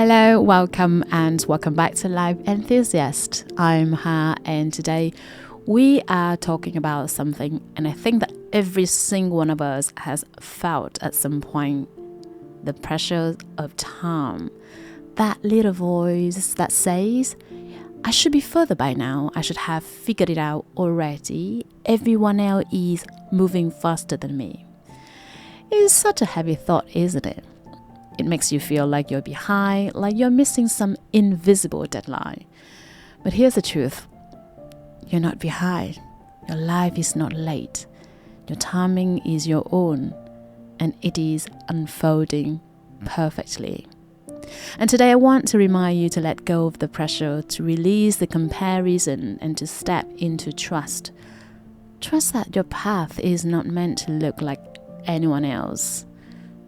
Hello, welcome back to Life Enthusiast. I'm Ha, and today we are talking about something, and I think that every single one of us has felt at some point: the pressure of time. That little voice that says, I should be further by now, I should have figured it out already, everyone else is moving faster than me. It's such a heavy thought, isn't it? It makes you feel like you're behind, like you're missing some invisible deadline. But here's the truth. You're not behind. Your life is not late. Your timing is your own, and it is unfolding perfectly. And today I want to remind you to let go of the pressure, to release the comparison, and to step into trust. Trust that your path is not meant to look like anyone else.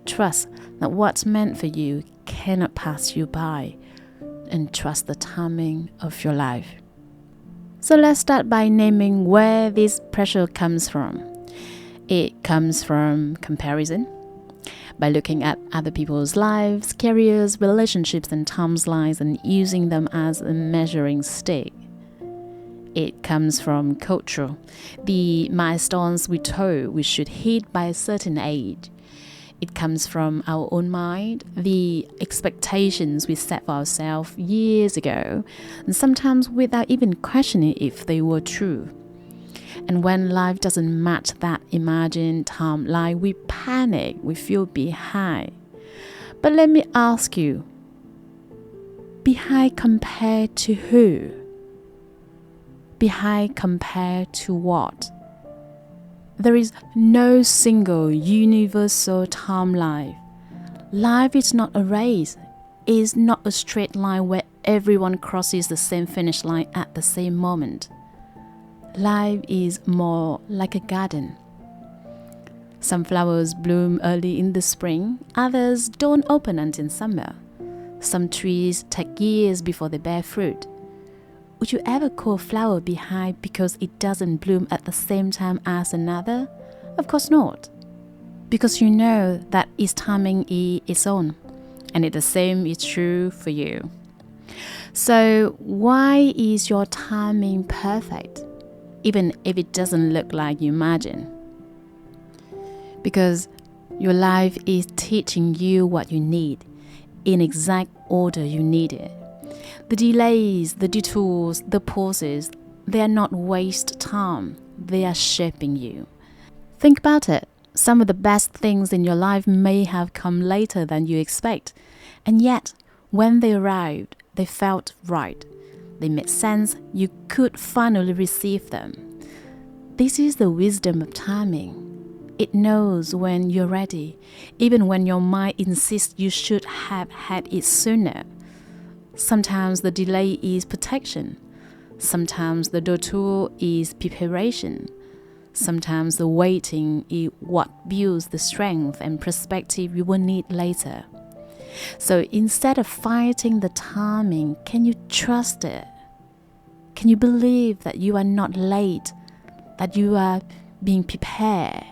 Trust that what's meant for you cannot pass you by, and trust the timing of your life. So let's start by naming where this pressure comes from. It comes from comparison. By looking at other people's lives, careers, relationships, and timelines and using them as a measuring stick. It comes from culture, the milestones we told we should hit by a certain age. It comes from our own mind, the expectations we set for ourselves years ago, and sometimes without even questioning if they were true. And when life doesn't match that imagined timeline, we panic, we feel behind. But let me ask you, behind compared to who? Behind compared to what? There is no single universal timeline. Life is not a race. It is not a straight line where everyone crosses the same finish line at the same moment. Life is more like a garden. Some flowers bloom early in the spring, others don't open until summer. Some trees take years before they bear fruit. Would you ever call a flower behind because it doesn't bloom at the same time as another? Of course not. Because you know that its timing is its own, and the same is true for you. So why is your timing perfect, even if it doesn't look like you imagine? Because your life is teaching you what you need, in exact order you need it. The delays, the detours, the pauses, they are not waste time. They are shaping you. Think about it. Some of the best things in your life may have come later than you expect. And yet, when they arrived, they felt right. They made sense. You could finally receive them. This is the wisdom of timing. It knows when you're ready, even when your mind insists you should have had it sooner. Sometimes the delay is protection. Sometimes the detour is preparation. Sometimes the waiting is what builds the strength and perspective you will need later. So instead of fighting the timing, can you trust it? Can you believe that you are not late, that you are being prepared?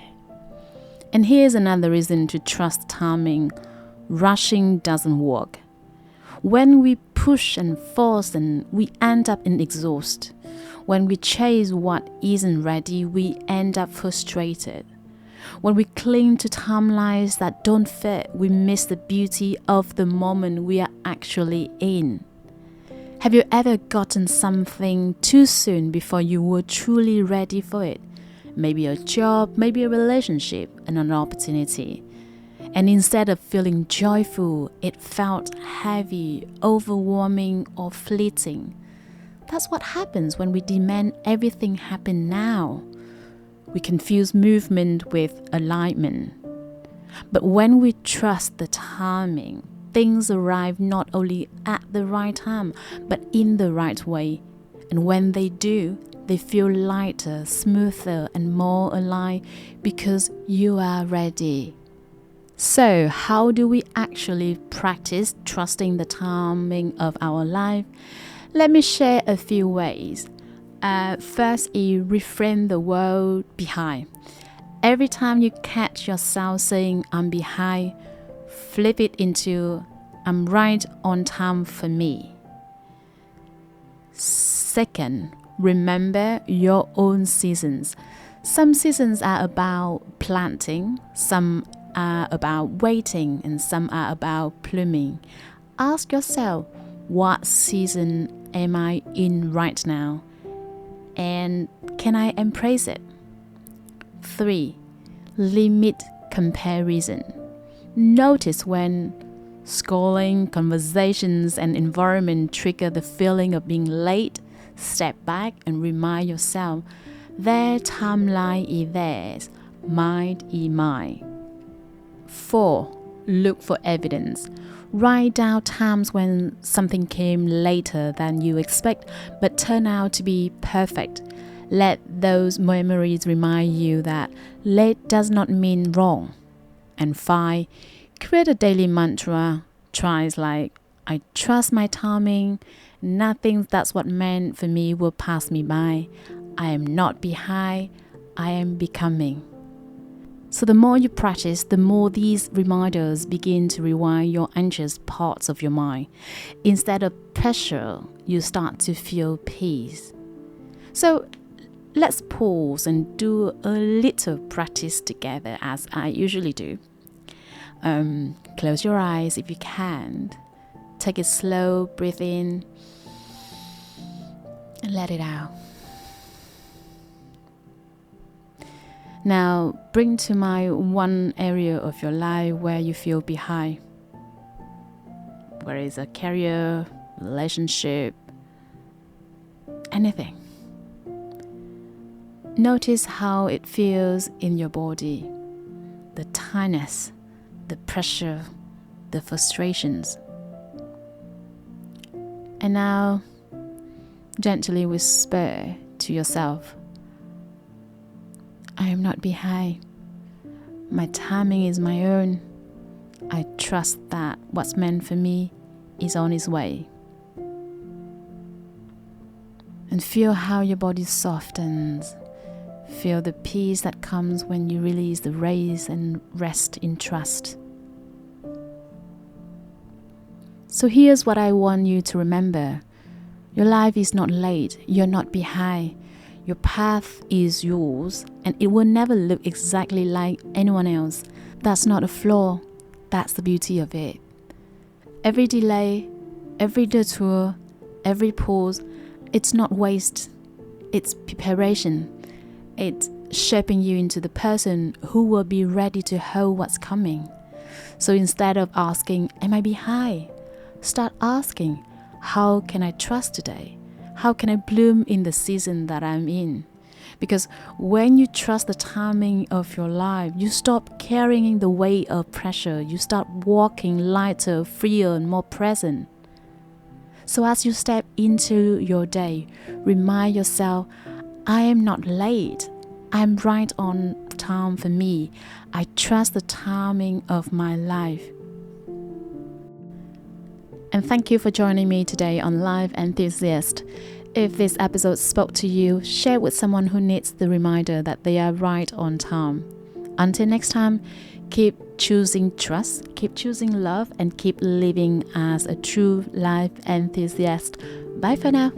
And here's another reason to trust timing. Rushing doesn't work. When we push and force, and we end up in exhaust. When we chase what isn't ready, we end up frustrated. When we cling to timelines that don't fit, we miss the beauty of the moment we are actually in. Have you ever gotten something too soon before you were truly ready for it? Maybe a job, maybe a relationship, and an opportunity. And instead of feeling joyful, it felt heavy, overwhelming, or fleeting. That's what happens when we demand everything happen now. We confuse movement with alignment. But when we trust the timing, things arrive not only at the right time, but in the right way. And when they do, they feel lighter, smoother, and more aligned because you are ready. So, how do we actually practice trusting the timing of our life? Let me share a few ways. First is reframe the word behind. Every time you catch yourself saying, I'm behind, flip it into, I'm right on time for me. Second, remember your own seasons. Some seasons are about planting, some are about waiting, and some are about blooming. Ask yourself, what season am I in right now? And can I embrace it? 3. Limit comparison. Notice when scrolling, conversations, and environment trigger the feeling of being late. Step back and remind yourself, their timeline is theirs, mine is mine. 4. Look for evidence. Write down times when something came later than you expect but turned out to be perfect. Let those memories remind you that late does not mean wrong. And 5. Create a daily mantra. Tries like, I trust my timing. Nothing that's what meant for me will pass me by. I am not behind. I am becoming. So the more you practice, the more these reminders begin to rewind your anxious parts of your mind. Instead of pressure, you start to feel peace. So let's pause and do a little practice together as I usually do. Close your eyes if you can. Take a slow breath in and let it out. Now, bring to mind one area of your life where you feel behind. Whether it's a career, relationship, anything. Notice how it feels in your body. The tightness, the pressure, the frustrations. And now, gently whisper to yourself, I am not behind. My timing is my own. I trust that what's meant for me is on its way. And feel how your body softens. Feel the peace that comes when you release the race and rest in trust. So here's what I want you to remember. Your life is not late. You're not behind. Your path is yours, and it will never look exactly like anyone else. That's not a flaw. That's the beauty of it. Every delay, every detour, every pause, it's not waste. It's preparation. It's shaping you into the person who will be ready to hold what's coming. So instead of asking, am I behind? Start asking, how can I trust today? How can I bloom in the season that I'm in? Because when you trust the timing of your life, you stop carrying the weight of pressure. You start walking lighter, freer, and more present. So as you step into your day, remind yourself, I am not late. I'm right on time for me. I trust the timing of my life. And thank you for joining me today on Life Enthusiast. If this episode spoke to you, share with someone who needs the reminder that they are right on time. Until next time, keep choosing trust, keep choosing love, and keep living as a true life enthusiast. Bye for now.